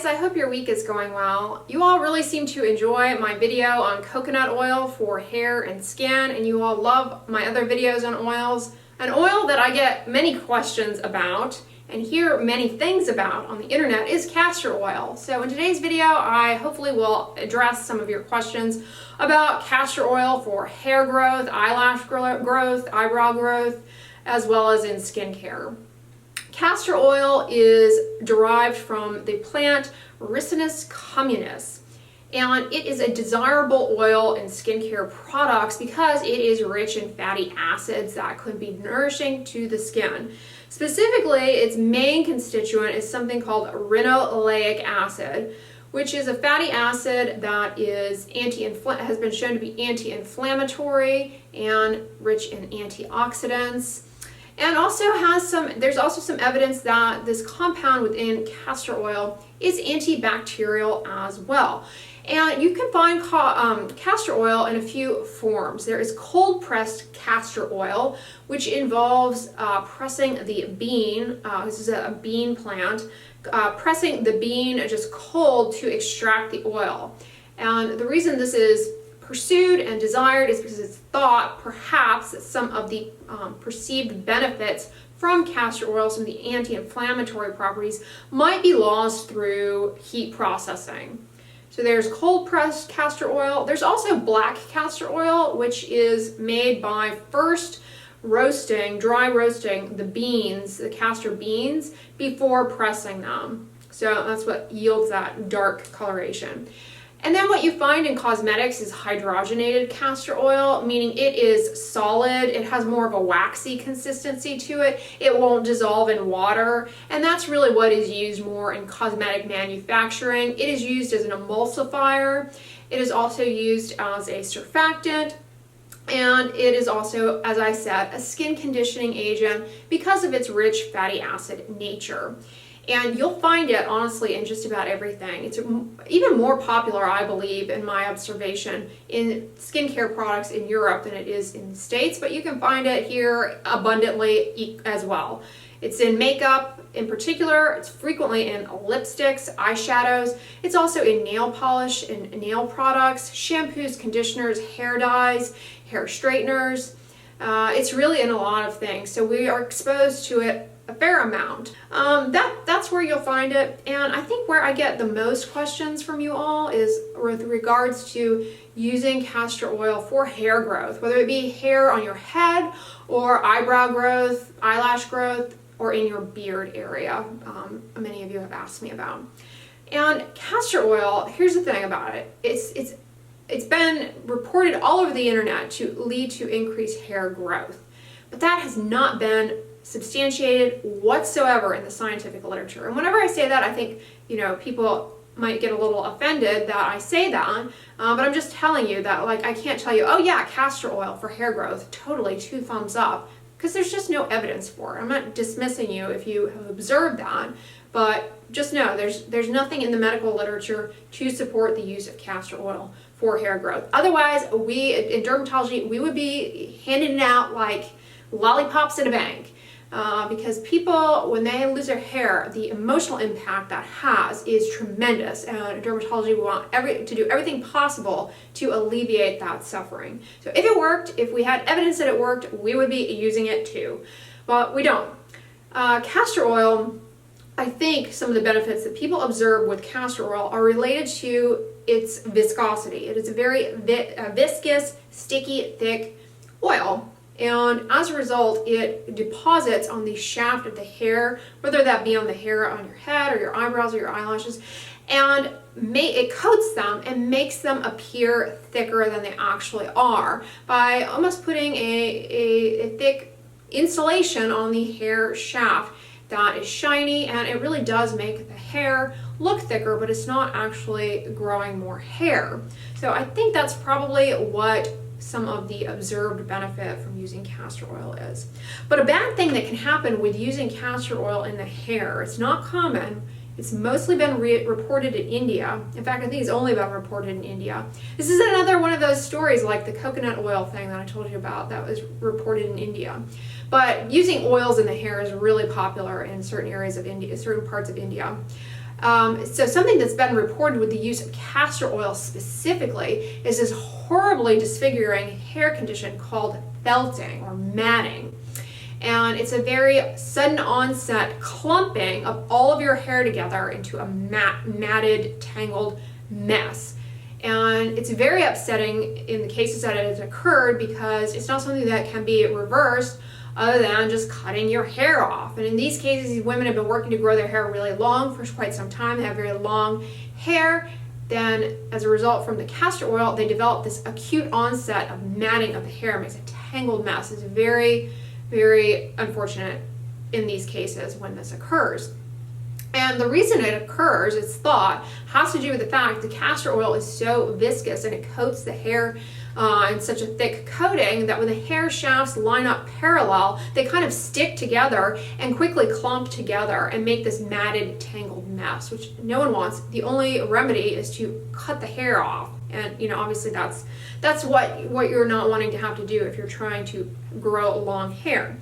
guys, I hope your week is going well. You all really seem to enjoy my video on coconut oil for hair and skin, and you all love my other videos on oils. An oil that I get many questions about and hear many things about on the internet is castor oil. So in today's video, I hopefully will address some of your questions about castor oil for hair growth, eyelash growth, eyebrow growth, as well as in skincare. Castor oil is derived from the plant Ricinus communis, and it is a desirable oil in skincare products because it is rich in fatty acids that could be nourishing to the skin. Specifically, its main constituent is something called ricinoleic acid, which is a fatty acid that is has been shown to be anti-inflammatory and rich in antioxidants. And there's also some evidence that this compound within castor oil is antibacterial as well. And you can find castor oil in a few forms. There is cold pressed castor oil, which involves pressing the bean. This is a bean plant. Pressing the bean just cold to extract the oil. And the reason this is pursued and desired is because it's thought perhaps that some of the perceived benefits from castor oil, some of the anti-inflammatory properties, might be lost through heat processing. So there's cold pressed castor oil. There's also black castor oil, which is made by first dry roasting the beans, the castor beans, before pressing them. So that's what yields that dark coloration. And then what you find in cosmetics is hydrogenated castor oil, meaning it is solid, it has more of a waxy consistency to it, it won't dissolve in water, and that's really what is used more in cosmetic manufacturing. It is used as an emulsifier, it is also used as a surfactant, and it is also, as I said, a skin conditioning agent because of its rich fatty acid nature. And you'll find it, honestly, in just about everything. It's even more popular, I believe, in my observation, in skincare products in Europe than it is in the States, but you can find it here abundantly as well. It's in makeup in particular, it's frequently in lipsticks, eyeshadows, it's also in nail polish and nail products, shampoos, conditioners, hair dyes, hair straighteners. It's really in a lot of things, so we are exposed to it a fair amount. That's where you'll find it. And I think where I get the most questions from you all is with regards to using castor oil for hair growth, whether it be hair on your head or eyebrow growth, eyelash growth, or in your beard area. Many of you have asked me about. And castor oil, here's the thing about it. It's been reported all over the internet to lead to increased hair growth, but that has not been substantiated whatsoever in the scientific literature. And whenever I say that, I think, people might get a little offended that I say that, but I'm just telling you that, I can't tell you, oh yeah, castor oil for hair growth, totally 2 thumbs up, because there's just no evidence for it. I'm not dismissing you if you have observed that, but just know there's nothing in the medical literature to support the use of castor oil for hair growth. Otherwise, in dermatology, we would be handing it out like lollipops in a bank. Because people, when they lose their hair, the emotional impact that has is tremendous. And in dermatology, we want to do everything possible to alleviate that suffering. So if it worked, if we had evidence that it worked, we would be using it too. But we don't. Castor oil, I think some of the benefits that people observe with castor oil are related to its viscosity. It is a very viscous, sticky, thick oil. And as a result, it deposits on the shaft of the hair, whether that be on the hair on your head or your eyebrows or your eyelashes, and it coats them and makes them appear thicker than they actually are by almost putting a thick insulation on the hair shaft that is shiny, and it really does make the hair look thicker, but it's not actually growing more hair. So I think that's probably what some of the observed benefit from using castor oil is. But a bad thing that can happen with using castor oil in the hair, it's not common, it's mostly been reported in India. In fact, I think it's only been reported in India. This is another one of those stories like the coconut oil thing that I told you about that was reported in India. But using oils in the hair is really popular in certain areas of India, certain parts of India. So something that's been reported with the use of castor oil specifically is this horribly disfiguring hair condition called felting or matting. And it's a very sudden onset clumping of all of your hair together into a matted, tangled mess. And it's very upsetting in the cases that it has occurred because it's not something that can be reversed other than just cutting your hair off. And in these cases, these women have been working to grow their hair really long for quite some time. They have very long hair. Then as a result from the castor oil, they develop this acute onset of matting of the hair. It makes a tangled mess. It's very, very unfortunate in these cases when this occurs. And the reason it occurs, it's thought, has to do with the fact the castor oil is so viscous and it coats the hair in such a thick coating that when the hair shafts line up parallel, they kind of stick together and quickly clump together and make this matted, tangled mess, which no one wants. The only remedy is to cut the hair off. And obviously that's what you're not wanting to have to do if you're trying to grow long hair.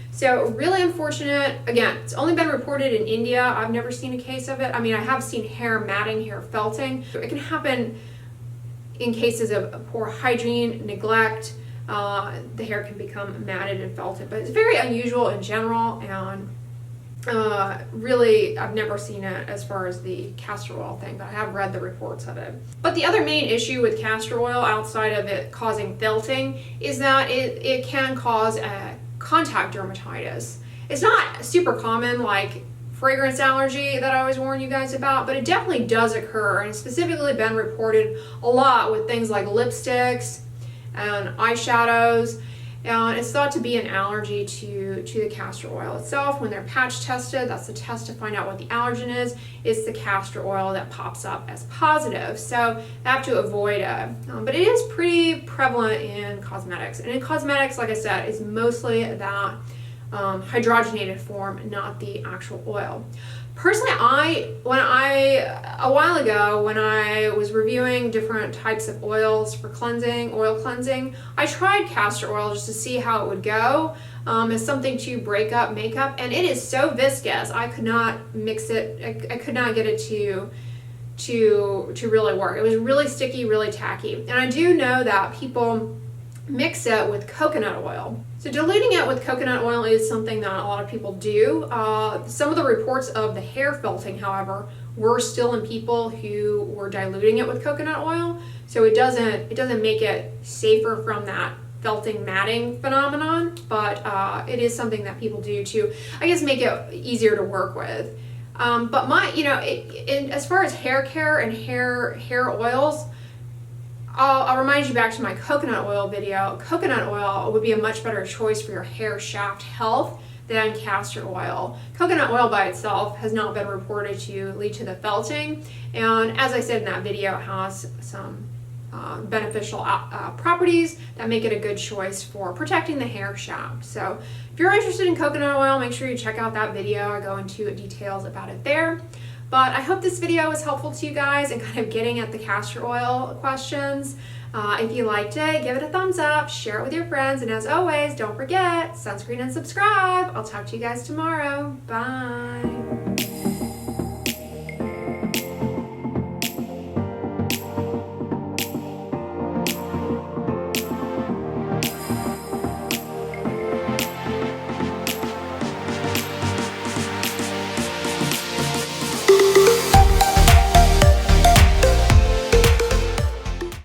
So really unfortunate. Again, it's only been reported in India. I've never seen a case of it. I mean, I have seen hair matting, hair felting. It can happen in cases of poor hygiene, neglect. The hair can become matted and felted, but it's very unusual in general. And really, I've never seen it as far as the castor oil thing, but I have read the reports of it. But the other main issue with castor oil, outside of it causing felting, is that it can cause a contact dermatitis. It's not super common like fragrance allergy that I always warn you guys about, but it definitely does occur, and it's specifically been reported a lot with things like lipsticks and eyeshadows. And it's thought to be an allergy to the castor oil itself. When they're patch tested, that's the test to find out what the allergen is. It's the castor oil that pops up as positive. So I have to avoid it. But it is pretty prevalent in cosmetics. And in cosmetics, like I said, is mostly that hydrogenated form, not the actual oil. Personally, a while ago when I was reviewing different types of oils for oil cleansing, I tried castor oil just to see how it would go as something to break up makeup, and it is so viscous, I could not mix it, I could not get it to really work. It was really sticky, really tacky. And I do know that people mix it with coconut oil. So diluting it with coconut oil is something that a lot of people do. Some of the reports of the hair felting, however, were still in people who were diluting it with coconut oil. So it doesn't make it safer from that felting matting phenomenon, but it is something that people do to, I guess, make it easier to work with. But as far as hair care and hair oils, I'll remind you back to my coconut oil video. Coconut oil would be a much better choice for your hair shaft health than castor oil. Coconut oil by itself has not been reported to lead to the felting, and as I said in that video, it has some beneficial properties that make it a good choice for protecting the hair shaft. So if you're interested in coconut oil, make sure you check out that video. I go into details about it there. But I hope this video was helpful to you guys and kind of getting at the castor oil questions. If you liked it, give it a thumbs up, share it with your friends, and as always, don't forget, sunscreen and subscribe. I'll talk to you guys tomorrow. Bye.